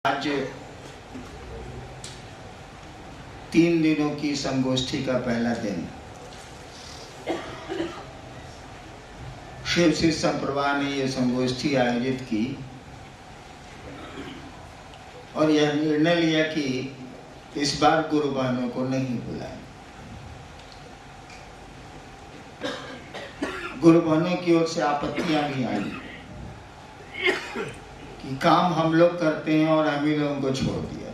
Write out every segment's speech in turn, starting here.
आज 3 दिनों की संगोष्ठी का पहला दिन शिव श्री संप्रभा ने यह संगोष्ठी आयोजित की और यह निर्णय लिया कि इस बार गुरु बहनों को नहीं बुलाएं। गुरु बहनों की ओर से आपत्तियां भी आई कि काम हम लोग करते हैं और हम ही लोगों को छोड़ दिया।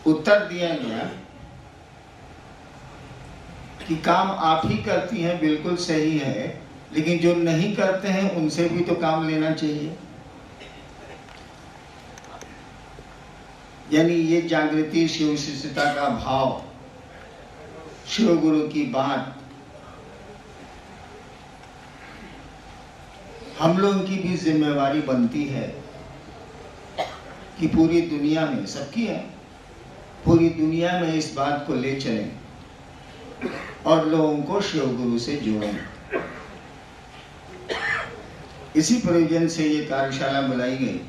उत्तर दिया गया कि काम आप ही करती हैं, बिल्कुल सही है, लेकिन जो नहीं करते हैं उनसे भी तो काम लेना चाहिए। यानी ये जागृति, शिव शिष्यता का भाव, शिव गुरु की बात हम लोगों की भी जिम्मेवारी बनती है कि पूरी दुनिया में, सबकी है, पूरी दुनिया में इस बात को ले चलें और लोगों को शिव गुरु से जोड़ें। इसी प्रयोजन से ये कार्यशाला बुलाई गई।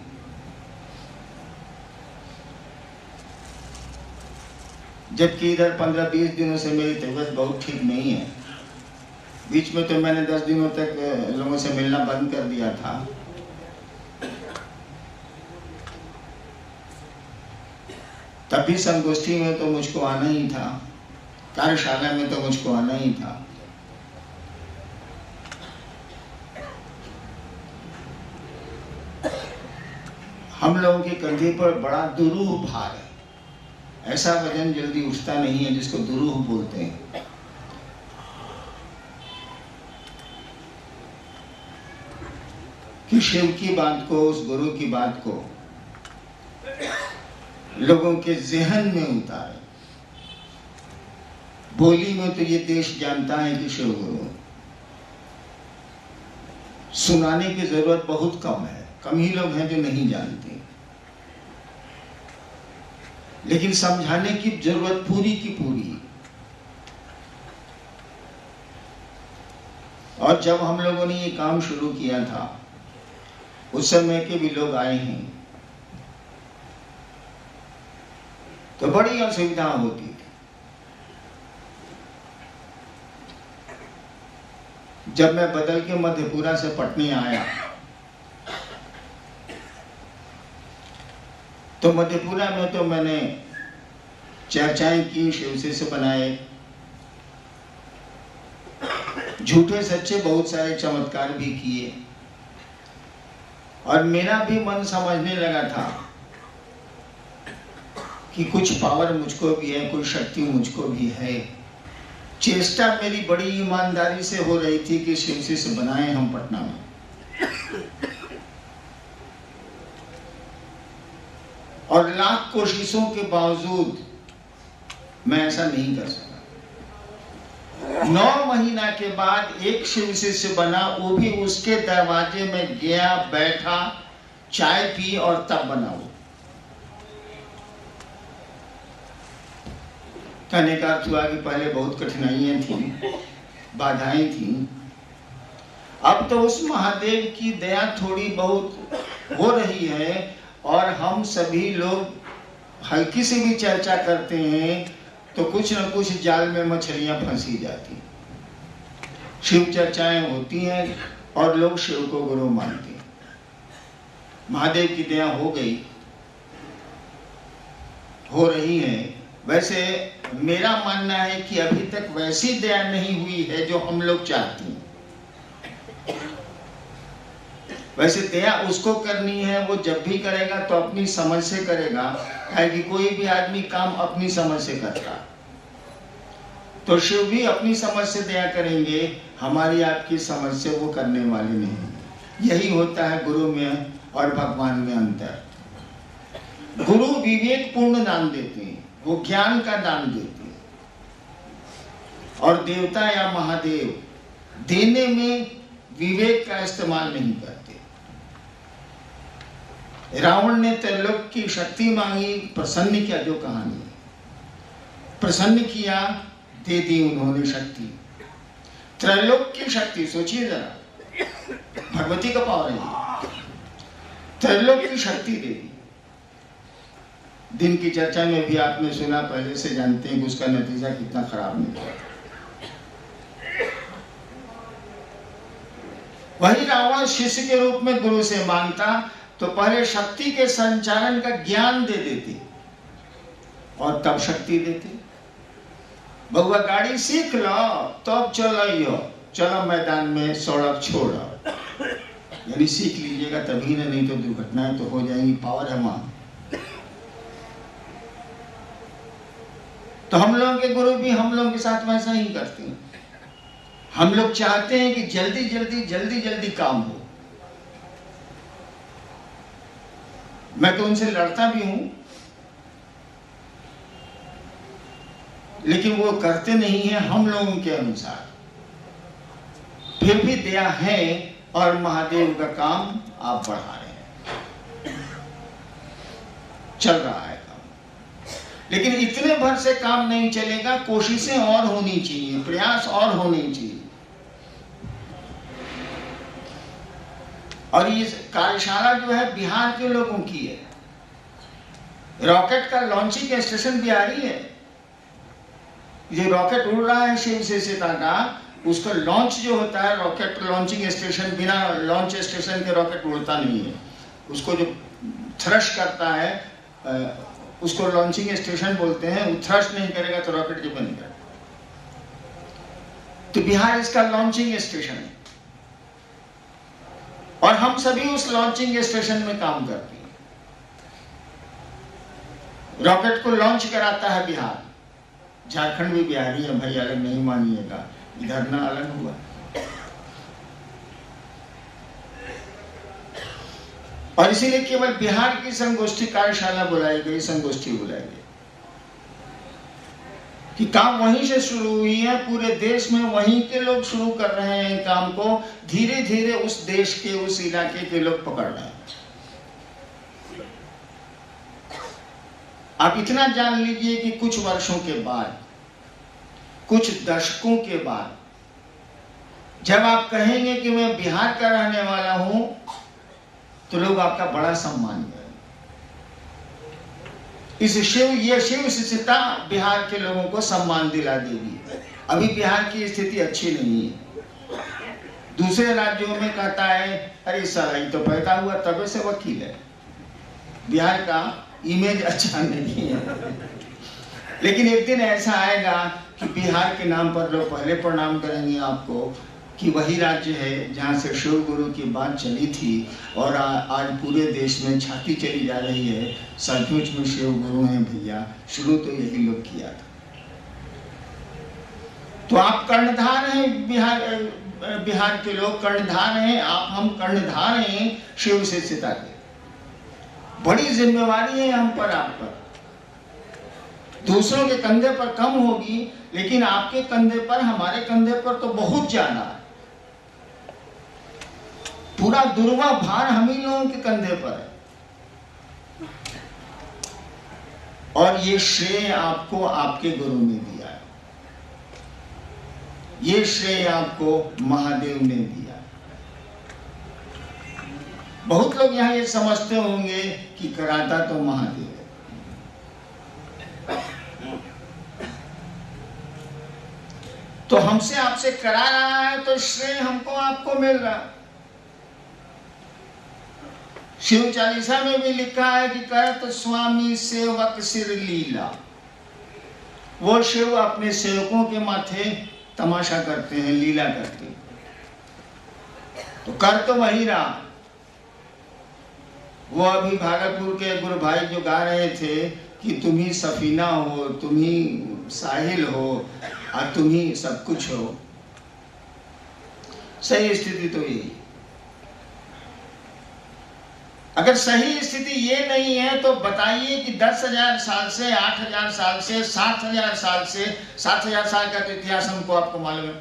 जबकि इधर 15-20 दिनों से मेरी तबीयत बहुत ठीक नहीं है। बीच में तो मैंने 10 दिनों तक लोगों से मिलना बंद कर दिया था। तब भी संगोष्ठी में तो मुझको आना ही था, कार्यशाला में तो मुझको आना ही था। हम लोगों के कंधे पर बड़ा दुरूह भार है। ऐसा वजन जल्दी उठता नहीं है जिसको दुरूह बोलते हैं। कि शिव की बात को, उस गुरु की बात को लोगों के ज़हन में उतारे। बोली में तो ये देश जानता है कि शिव गुरु, सुनाने की जरूरत बहुत कम है, कम ही लोग हैं जो नहीं जानते, लेकिन समझाने की जरूरत पूरी की पूरी। और जब हम लोगों ने ये काम शुरू किया था, उस समय के भी लोग आए हैं, तो बड़ी असुविधा होती थी। जब मैं बदल के मधेपुरा से पटने आया तो मधेपुरा में तो मैंने चर्चाएं की, शिव से बनाए, झूठे सच्चे बहुत सारे चमत्कार भी किए और मेरा भी मन समझने लगा था कि कुछ पावर मुझको भी है, कुछ शक्ति मुझको भी है। चेष्टा मेरी बड़ी ईमानदारी से हो रही थी कि शिव से बनाए हम पटना में। और लाख कोशिशों के बावजूद मैं ऐसा नहीं कर सका। 9 महीना के बाद एक शिव शिष्य बना, वो भी उसके दरवाजे में गया, बैठा, चाय पी और तब बना वो। कहने का अर्थ हुआ कि पहले बहुत कठिनाइयां थी, बाधाएं थी। अब तो उस महादेव की दया थोड़ी बहुत हो रही है और हम सभी लोग हल्की से भी चर्चा करते हैं तो कुछ न कुछ जाल में मछलियां फंसी जाती। शिव चर्चाएं होती हैं और लोग शिव को गुरु मानते हैं। महादेव की दया हो गई, हो रही है। वैसे मेरा मानना है कि अभी तक वैसी दया नहीं हुई है जो हम लोग चाहते हैं। वैसे दया उसको करनी है, वो जब भी करेगा तो अपनी समझ से करेगा, कि कोई भी आदमी काम अपनी समझ से करता, तो शिव भी अपनी समझ से दया करेंगे, हमारी आपकी समझ से वो करने वाले नहीं। यही होता है गुरु में और भगवान में अंतर। गुरु विवेक पूर्ण दान देते हैं, वो ज्ञान का दान देते हैं, और देवता या महादेव देने में विवेक का इस्तेमाल नहीं करते। रावण ने त्रैलोक की शक्ति मांगी, प्रसन्न किया, जो कहानी है, प्रसन्न किया, दे दी उन्होंने शक्ति। त्रैलोक की शक्ति सोचिए जरा, भगवती का पावर है। त्रैलोक की शक्ति दे दी। दिन की चर्चा में भी आपने सुना, पहले से जानते हैं कि उसका नतीजा कितना खराब निकला। वही रावण शिष्य के रूप में गुरु से मांगता तो पहले शक्ति के संचालन का ज्ञान दे देती और तब शक्ति देती। बउआ गाड़ी सीख लो तब चलो, चलो मैदान में सड़क छोड़ो, यानी सीख लीजिएगा तभी ना, नहीं तो दुर्घटनाएं तो हो जाएंगी, पावर है वहां। तो हम लोगों के गुरु भी हम लोगों के साथ वैसा ही करते हैं। हम लोग चाहते हैं कि जल्दी जल्दी जल्दी जल्दी काम हो। मैं तो उनसे लड़ता भी हूं, लेकिन वो करते नहीं है हम लोगों के अनुसार। फिर भी दया है और महादेव का काम आप बढ़ा रहे हैं, चल रहा है काम। लेकिन इतने भर से काम नहीं चलेगा, कोशिशें और होनी चाहिए, प्रयास और होने चाहिए। और ये कार्यशाला जो है बिहार के लोगों की है। रॉकेट का लॉन्चिंग स्टेशन बिहारी है। ये रॉकेट उड़ रहा है शिव से सीता का, उसका लॉन्च जो होता है, रॉकेट लॉन्चिंग स्टेशन, बिना लॉन्च स्टेशन के रॉकेट उड़ता नहीं है। उसको जो थ्रस्ट करता है उसको लॉन्चिंग स्टेशन बोलते हैं। वो थ्रस्ट नहीं करेगा तो रॉकेट जो बनेगा। तो बिहार इसका लॉन्चिंग स्टेशन है और हम सभी उस लॉन्चिंग स्टेशन में काम करते हैं। रॉकेट को लॉन्च कराता है बिहार। झारखंड भी बिहारी है भाई, अलग नहीं मानिएगा, इधर ना अलग हुआ। और इसीलिए केवल बिहार की संगोष्ठी कार्यशाला बुलाई गई, संगोष्ठी बुलाई गई कि काम वहीं से शुरू हुई है। पूरे देश में वहीं के लोग शुरू कर रहे हैं काम को। धीरे धीरे उस देश के, उस इलाके के लोग पकड़ रहे हैं। आप इतना जान लीजिए कि कुछ वर्षों के बाद, कुछ दशकों के बाद, जब आप कहेंगे कि मैं बिहार का रहने वाला हूं, तो लोग आपका बड़ा सम्मान करेंगे। ये शिव शिष्यता बिहार के लोगों को सम्मान दिला देगी। अभी बिहार की स्थिति अच्छी नहीं है। दूसरे राज्यों में कहता है अरे साला ये तो पैदा हुआ तबे से वकील है। बिहार का इमेज अच्छा नहीं है। लेकिन एक दिन ऐसा आएगा कि बिहार के नाम पर लोग पहले प्रणाम करेंगे आपको कि वही राज्य है जहाँ से शिव गुरु की बात चली थी और आज पूरे देश में छाती चली जा रही है, सचमुच में शिव गुरु हैं भैया, शुरू तो यही लोग किया था। तो आप कर्णधार हैं, बिहार के लोग कर्णधार हैं, हम कर्णधार हैं शिव शिष्यता के। बड़ी जिम्मेवारी है हम पर, आप पर। दूसरों के कंधे पर कम होगी, लेकिन आपके कंधे पर, हमारे कंधे पर तो बहुत ज्यादा है। पूरा दुर्वा भार हम ही लोगों के कंधे पर है। और ये श्रेय आपको आपके गुरु ने दिया है, ये श्रेय आपको महादेव ने दिया है। बहुत लोग यहां ये समझते होंगे कि कराता तो महादेव है। तो हमसे आपसे करा रहा है तो श्रेय हमको आपको मिल रहा है। शिव चालीसा में भी लिखा है कि करत स्वामी सेवक सिर लीला। वो शिव अपने सेवकों के माथे तमाशा करते हैं, लीला करते हैं। तो कर तो वही रहा। वो अभी भागलपुर के गुरु भाई जो गा रहे थे कि तुम ही सफीना हो, तुम ही साहिल हो और तुम ही सब कुछ हो। सही स्थिति तो यही। अगर सही स्थिति ये नहीं है तो बताइए कि 10,000 साल से, 8,000 साल से, 7,000 साल से, 7,000 साल का तो इतिहास हमको आपको मालूम है,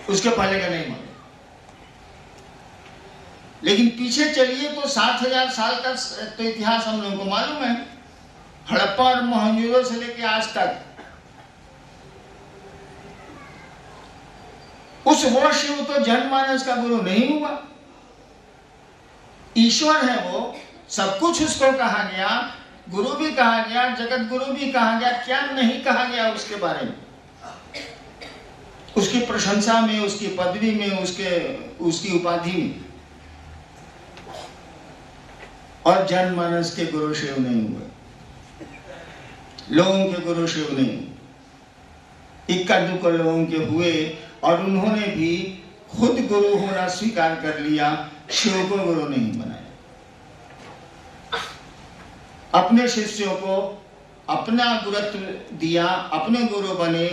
उसके पहले का नहीं मालूम। लेकिन पीछे चलिए तो 7,000 साल का तो इतिहास हम लोगों को मालूम है, हड़प्पा और मोहनजोदड़ो से लेके आज तक। उस वो शिव तो जनमानस का गुरु नहीं हुआ। ईश्वर है वो, सब कुछ उसको कहा गया, गुरु भी कहा गया, जगत गुरु भी कहा गया, क्या नहीं कहा गया उसके बारे में, उसकी प्रशंसा में, उसकी पदवी में, उसकी उपाधि में। और जनमानस के गुरु शिव नहीं हुए, लोगों के गुरु शिव नहीं, इक्का दुक्का लोगों के हुए, और उन्होंने भी खुद गुरु होना स्वीकार कर लिया, शिव को गुरु नहीं बनाया। अपने शिष्यों को अपना गुरुत्व दिया, अपने गुरु बने,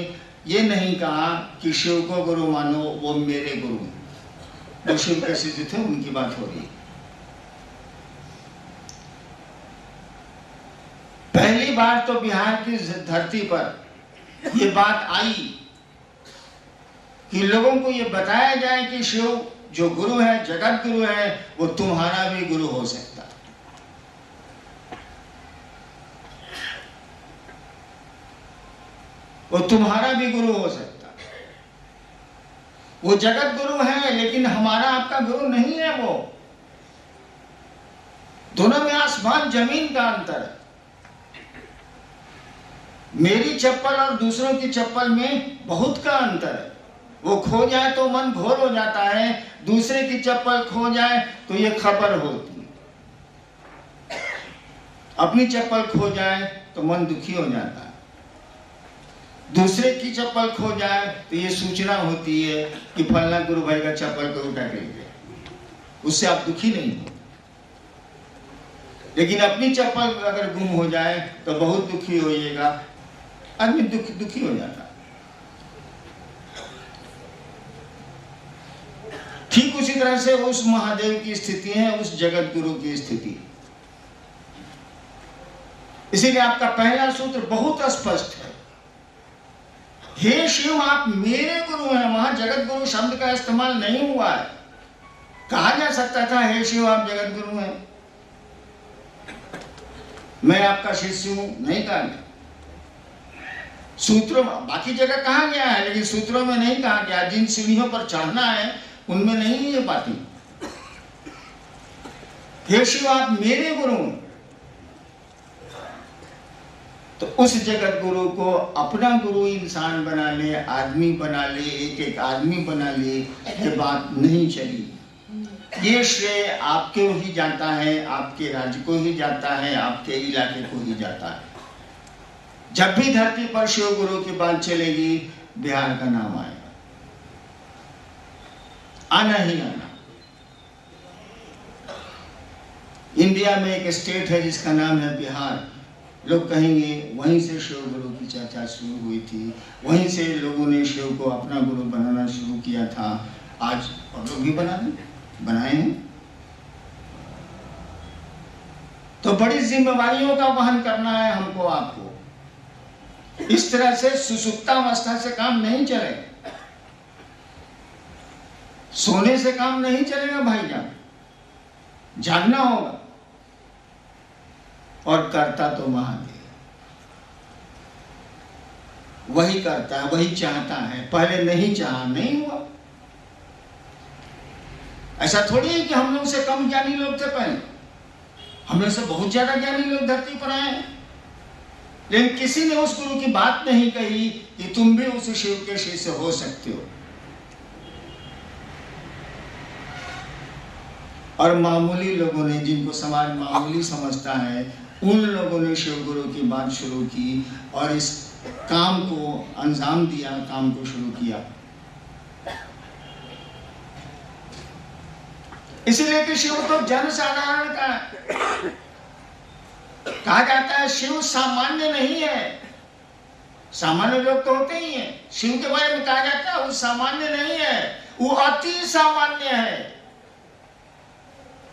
ये नहीं कहा कि शिव को गुरु मानो, वो मेरे गुरु हैं। वो शिव के शिष्य थे, उनकी बात हो रही है। पहली बार तो बिहार की धरती पर ये बात आई कि लोगों को ये बताया जाए कि शिव जो गुरु है, जगत गुरु है, वो तुम्हारा भी गुरु हो सकता है। वो तुम्हारा भी गुरु हो सकता है। वो जगत गुरु है, लेकिन हमारा आपका गुरु नहीं है। वो दोनों में आसमान जमीन का अंतर है। मेरी चप्पल और दूसरों की चप्पल में बहुत का अंतर है। वो खो जाए तो मन घोर हो जाता है, दूसरे की चप्पल खो जाए तो ये खबर होती है। अपनी चप्पल खो जाए तो मन दुखी हो जाता है, दूसरे की चप्पल खो जाए तो ये सूचना होती है कि फलना गुरु भाई का चप्पल को उठा के ले, उससे आप दुखी नहीं हो। लेकिन अपनी चप्पल अगर गुम हो जाए तो बहुत दुखी होइएगा, आदमी दुखी हो जाता। ठीक उसी तरह से उस महादेव की स्थिति है, उस जगत गुरु की स्थिति। इसीलिए आपका पहला सूत्र बहुत स्पष्ट है, हे शिव आप मेरे गुरु हैं। वहां जगत गुरु शब्द का इस्तेमाल नहीं हुआ है। कहा जा सकता था हे शिव आप जगत गुरु हैं, मैं आपका शिष्य हूं, नहीं कहा गया। सूत्रों बाकी जगह कहा गया है, लेकिन सूत्रों में नहीं कहा गया। जिन सीढ़ियों पर चढ़ना है उनमें नहीं है ये बातें। हे शिव आप मेरे गुरु हैं। तो उस जगत गुरु को अपना गुरु इंसान बना ले, आदमी बना ले, एक एक आदमी बना ले, ये बात नहीं चली। ये श्रेय आपके ही जाता है, आपके राज्य को ही जाता है, आपके इलाके को ही जाता है। जब भी धरती पर शिव गुरु की बात चलेगी, बिहार का नाम आएगा, आना ही आना। इंडिया में एक स्टेट है जिसका नाम है बिहार। लोग कहेंगे वहीं से शिव गुरु की चर्चा शुरू हुई थी, वहीं से लोगों ने शिव को अपना गुरु बनाना शुरू किया था। आज और लोग भी बनाए हैं। तो बड़ी जिम्मेवारियों का वहन करना है हमको, आपको। इस तरह से सुसुप्तावस्था से काम नहीं चलेगा, सोने से काम नहीं चलेगा भाईजान, जागना होगा। और करता तो महादेव, वही करता है, वही चाहता है। पहले नहीं चाहा, नहीं हुआ। ऐसा थोड़ी है कि हम लोग से कम ज्ञानी लोग थे पहले, हम लोग से बहुत ज्यादा ज्ञानी लोग धरती पर आए हैं। लेकिन किसी ने उस गुरु की बात नहीं कही कि तुम भी उस शिव के शिष्य हो सकते हो। और मामूली लोगों ने, जिनको समाज मामूली समझता है, उन लोगों ने शिव गुरु की बात शुरू की और इस काम को अंजाम दिया, काम को शुरू किया। इसीलिए कि शिव तो जन साधारण का कहा जाता है। शिव सामान्य नहीं है। सामान्य लोग तो होते ही हैं। शिव के बारे में कहा जाता है वो सामान्य नहीं है, वो अति सामान्य है।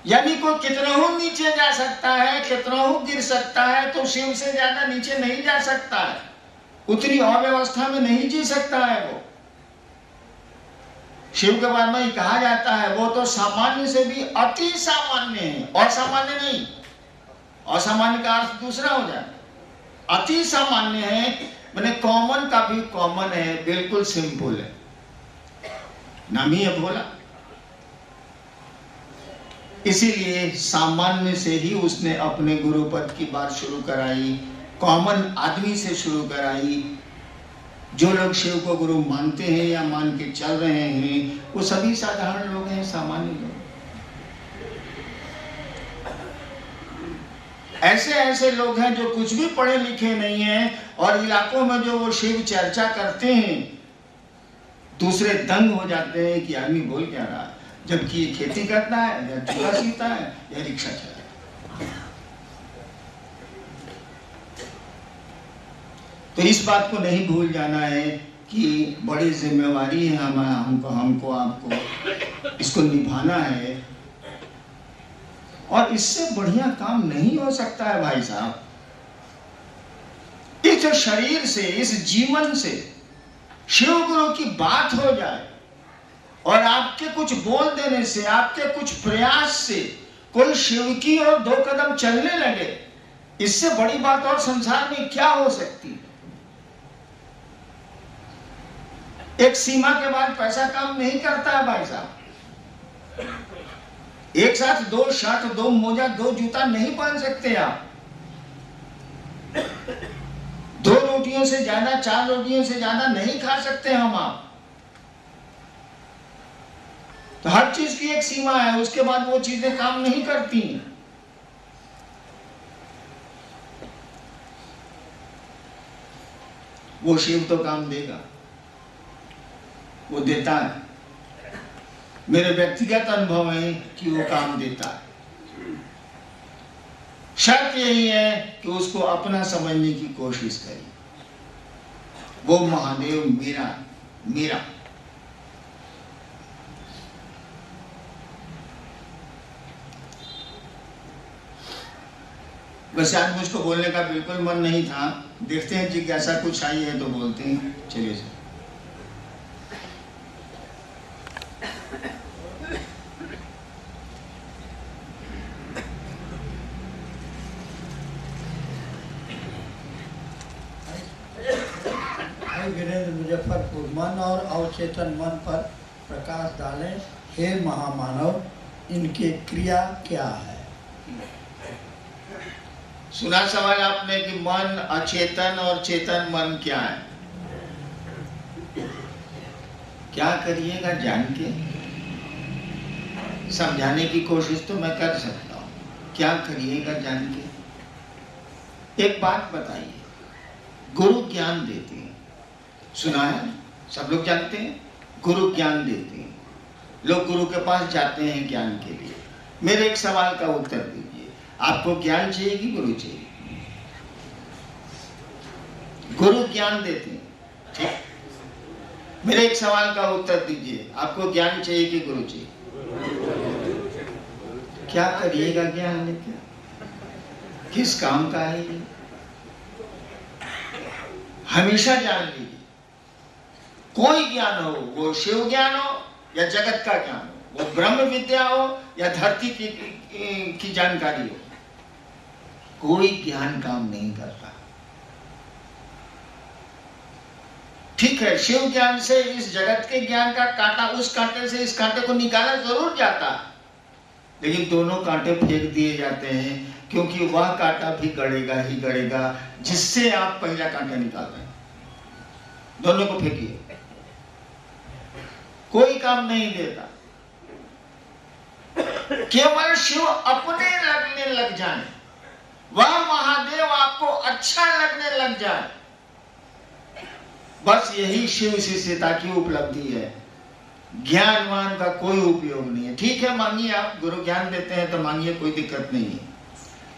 यानी कोई कितनों नीचे जा सकता है, कितनों गिर सकता है, तो शिव से ज्यादा नीचे नहीं जा सकता है। उतनी अव्यवस्था में नहीं जी सकता है वो। शिव के बारे में कहा जाता है वो तो सामान्य से भी अति सामान्य है, असामान्य नहीं। असामान्य का अर्थ दूसरा हो जाए। अति सामान्य है मैंने कॉमन का भी कॉमन है, बिल्कुल सिंपल है। नाम ही है भोला। इसीलिए सामान्य से ही उसने अपने गुरु पद की बात शुरू कराई, कॉमन आदमी से शुरू कराई। जो लोग शिव को गुरु मानते हैं या मान के चल रहे हैं वो सभी साधारण लोग हैं, सामान्य लोग। ऐसे ऐसे लोग हैं जो कुछ भी पढ़े लिखे नहीं हैं और इलाकों में जो वो शिव चर्चा करते हैं दूसरे दंग हो जाते हैं कि आदमी बोल क्या रहा है, जबकि ये खेती करता है या चूल्हा सीता है या रिक्शा चलाता है। तो इस बात को नहीं भूल जाना है कि बड़ी जिम्मेवारी है हमको आपको इसको निभाना है, और इससे बढ़िया काम नहीं हो सकता है भाई साहब। इस शरीर से, इस जीवन से शिव गुरु की बात हो जाए और आपके कुछ बोल देने से, आपके कुछ प्रयास से कोई शिव की ओर 2 कदम चलने लगे, इससे बड़ी बात और संसार में क्या हो सकती है। एक सीमा के बाद पैसा काम नहीं करता है भाई साहब। एक साथ 2 शर्ट, 2 मोजा, 2 जूता नहीं पहन सकते आप। 2 रोटियों से ज्यादा, 4 रोटियों से ज्यादा नहीं खा सकते हम आप। तो हर चीज की एक सीमा है, उसके बाद वो चीजें काम नहीं करती। वो शिव तो काम देगा, वो देता है। मेरे व्यक्तिगत अनुभव है कि वो काम देता है। शर्त यही है कि उसको अपना समझने की कोशिश करिए। वो महादेव मेरा वैसे आज मुझको बोलने का बिल्कुल मन नहीं था। देखते हैं जिज्ञासा कुछ आई है तो बोलते हैं। चलिए सर। वीरेंद्र मुजफ्फरपुर, मन और अवचेतन मन पर प्रकाश डालें। हे महामानव, इनकी क्रिया क्या है? सुना सवाल आपने कि मन, अचेतन और चेतन मन क्या है। क्या करिएगा जान के, समझाने की कोशिश तो मैं कर सकता हूं। क्या करिएगा जान के। एक बात बताइए, गुरु ज्ञान देते हैं, सुना है, सब लोग जानते हैं। गुरु ज्ञान देते हैं, लोग गुरु के पास जाते हैं ज्ञान के लिए। मेरे एक सवाल का उत्तर दीजिए, आपको ज्ञान चाहिए कि गुरु चाहिए? गुरु ज्ञान देते हैं, ठीक। मेरे एक सवाल का उत्तर दीजिए, आपको ज्ञान चाहिए कि गुरु चाहिए? क्या करिएगा ज्ञान लेके? किस काम का है ये? हमेशा जान लीजिए, कोई ज्ञान हो, वो शिव ज्ञान हो या जगत का ज्ञान हो, वो ब्रह्म विद्या हो या धरती की जानकारी हो, कोई ज्ञान काम नहीं करता। ठीक है, शिव ज्ञान से इस जगत के ज्ञान का कांटा, उस कांटे से इस कांटे को निकाला जरूर जाता, लेकिन दोनों कांटे फेंक दिए जाते हैं, क्योंकि वह कांटा भी गड़ेगा ही गड़ेगा जिससे आप पहला कांटा निकाल रहे हैं। दोनों को फेंकिए, कोई काम नहीं देता। केवल शिव अपने लगने लग जाए, वह महादेव आपको अच्छा लगने लग जाए, बस यही शिव शिष्यता की उपलब्धि है। ज्ञानवान का कोई उपयोग नहीं है। ठीक है, मांगिए, आप गुरु ज्ञान देते हैं तो मांगिए, कोई दिक्कत नहीं है,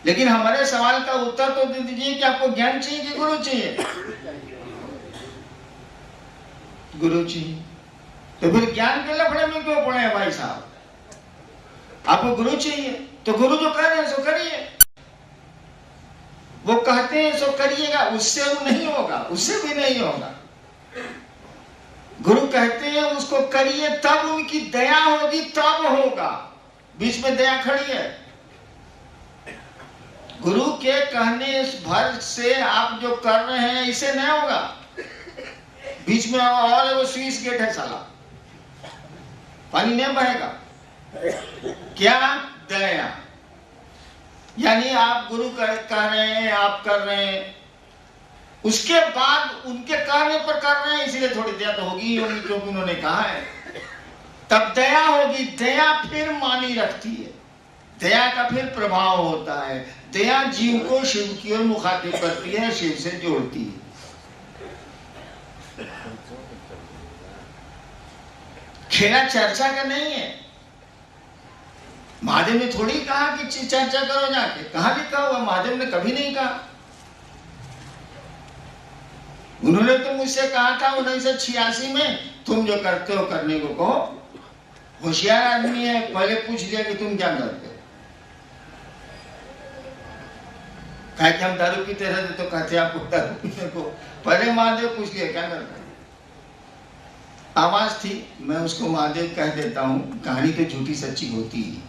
लेकिन हमारे सवाल का उत्तर तो दे दीजिए कि आपको ज्ञान चाहिए कि गुरु चाहिए? गुरु चाहिए। तो फिर ज्ञान के लफड़े में क्यों पड़े हैं भाई साहब? आपको गुरु चाहिए तो गुरु जो कह रहे हैं सो करिए, वो कहते हैं सो करिएगा, उससे वो नहीं होगा, उससे भी नहीं होगा। गुरु कहते हैं उसको करिए, तब उनकी दया होगी, तब होगा। बीच में दया खड़ी है। गुरु के कहने भर से आप जो कर रहे हैं इसे नहीं होगा। बीच में और वो स्विच गेट है साला, पानी नहीं बहेगा। क्या दया, यानी आप गुरु कह रहे हैं, आप कर रहे हैं, उसके बाद उनके कहने पर कर रहे हैं, इसलिए थोड़ी दया तो होगी ही होगी क्योंकि उन्होंने कहा है, तब दया होगी। दया फिर मानी रखती है, दया का फिर प्रभाव होता है। दया जीव को शिव की ओर मुखातिब करती है, शिव से जोड़ती है। खेला चर्चा का नहीं है। महादेव ने थोड़ी कहा कि चर्चा करो जाके, कहां लिखा हुआ? महादेव ने कभी नहीं कहा। उन्होंने तो मुझसे कहा था 1986 में, तुम जो करते हो करने को कहो। होशियार आदमी है, पहले पूछ लिया कि तुम क्या करते हो। कहा कि हम दारू पीते रहते, तो कहते आपको दारू पीने को। पहले महादेव पूछ लिया क्या करते। आवाज थी, मैं उसको महादेव कह देता हूं, कहानी तो झूठी सच्ची होती ही।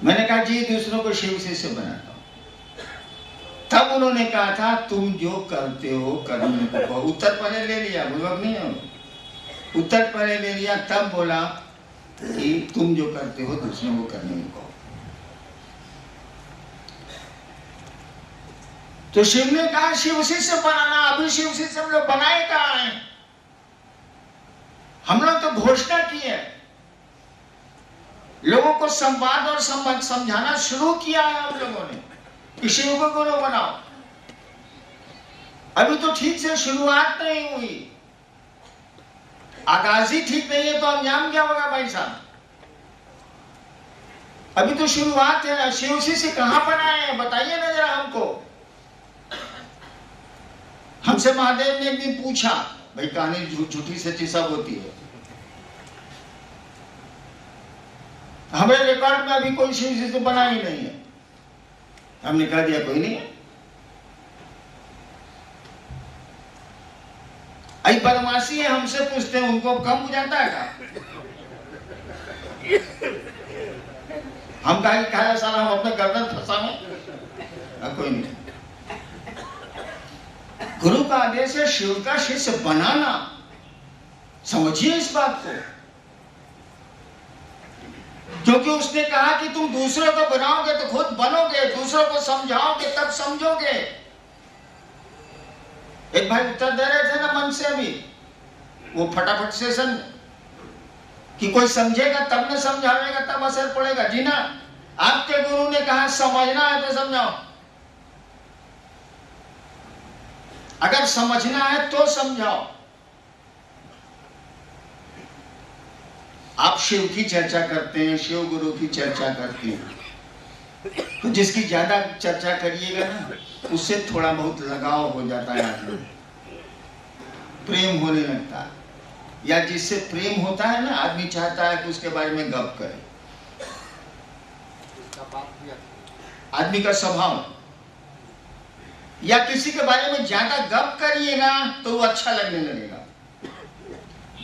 मैंने कहा जी दूसरों को शिव शिष्य बनाता हूं। तब उन्होंने कहा था तुम जो करते हो करने को कहो। उत्तर पहले ले लिया, बुझवक नहीं है, उत्तर पहले ले लिया, तब बोला कि तुम जो करते हो दूसरों को करने को कहो। तो शिव ने कहा शिव शिष्य बनाना। अभी शिव शिष्य हम लोग बनाए कहाँ हैं? हम लोग तो घोषणा की है, लोगों को संवाद और समझाना शुरू किया है हम लोगों ने कि शिव को गुरु बनाओ। अभी तो ठीक से शुरुआत नहीं हुई, आगाज ही ठीक नहीं है तो अंजाम क्या होगा भाई साहब? अभी तो शुरुआत है। शिव शिष्य कहां बनाए हैं बताइए ना जरा हमको। हमसे महादेव ने एक दिन पूछा, भाई कहानी झूठी सच्ची सब होती है, हमें रिकॉर्ड में अभी कोई शिव शिष्य बना ही नहीं है। हमने कह दिया कोई नहीं है। आई बदमाशी है, हमसे पूछते हैं, उनको कम बुझाता है का? हम कहा खाया सारा हम अपने गर्दन फंसा में, कोई नहीं। गुरु का आदेश है शिव का शिष्य बनाना, समझिए इस बात को। क्योंकि उसने कहा कि तुम दूसरों को बनाओगे तो खुद बनोगे, दूसरों को समझाओगे तब समझोगे। एक भाई उत्तर दे रहे थे ना मन से अभी, वो फटाफट सेशन कि कोई समझेगा तब न समझाएगा तब असर पड़ेगा। जी ना, आपके गुरु ने कहा समझना है तो समझाओ, अगर समझना है तो समझाओ। आप शिव की चर्चा करते हैं, शिव गुरु की चर्चा करते हैं, तो जिसकी ज्यादा चर्चा करिएगा ना उससे थोड़ा बहुत लगाव हो जाता है, आदमी प्रेम होने लगता है। या जिससे प्रेम होता है ना, आदमी चाहता है कि उसके बारे में गप करे। आदमी का स्वभाव, या किसी के बारे में ज्यादा गप करिएगा तो वो अच्छा लगने लगेगा।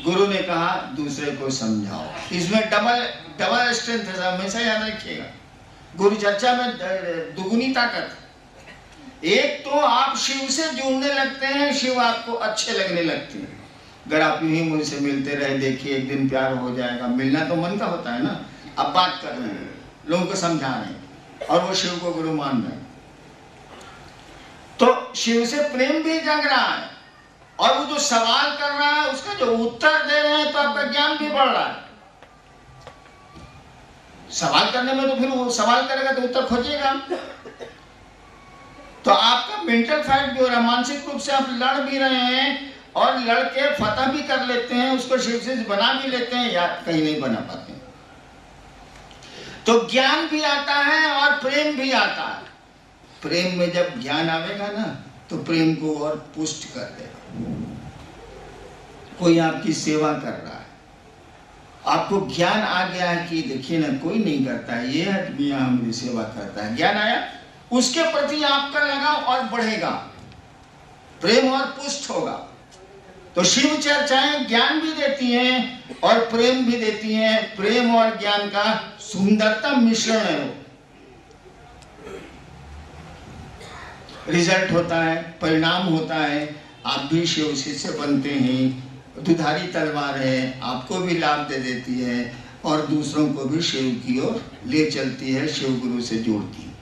गुरु ने कहा दूसरे को समझाओ, इसमें डबल स्ट्रेंथ है, हमेशा याद रखिएगा। गुरु चर्चा में दुगुनी ताकत। एक तो आप शिव से जुड़ने लगते हैं, शिव आपको अच्छे लगने लगते हैं। अगर आप यूं ही मुझसे मिलते रहे, देखिए एक दिन प्यार हो जाएगा। मिलना तो मन का होता है ना। अब बात कर रहे हैं, लोगों को समझा रहे हैं और वो शिव को गुरु मान रहे हैं, तो शिव से प्रेम भी जग रहा है। और वो जो सवाल कर रहा है उसका जो उत्तर दे रहे हैं तो आपका ज्ञान भी बढ़ रहा है। सवाल करने में तो फिर वो सवाल करेगा तो उत्तर खोजिएगा, तो आपका मेंटल फाइट भी हो रहा है, मानसिक रूप से आप लड़ भी रहे हैं और लड़के फतह भी कर लेते हैं, उसको शिव से बना भी लेते हैं या कहीं नहीं बना पाते। तो ज्ञान भी आता है और प्रेम भी आता है। प्रेम में जब ज्ञान आवेगा ना तो प्रेम को और पुष्ट कर देगा। कोई आपकी सेवा कर रहा है, आपको ज्ञान आ गया है कि देखिए ना कोई नहीं करता है, ये आदमी मेरी सेवा करता है, ज्ञान आया, उसके प्रति आपका लगाव और बढ़ेगा, प्रेम और पुष्ट होगा। तो शिव चर्चाएं ज्ञान भी देती हैं और प्रेम भी देती हैं। प्रेम और ज्ञान का सुंदरतम मिश्रण है वो। रिजल्ट होता है, परिणाम होता है। आप भी शिव शिष्य बनते हैं, दुधारी तलवार है, आपको भी लाभ दे देती है और दूसरों को भी शिव की ओर ले चलती है, शिव गुरु से जोड़ती है।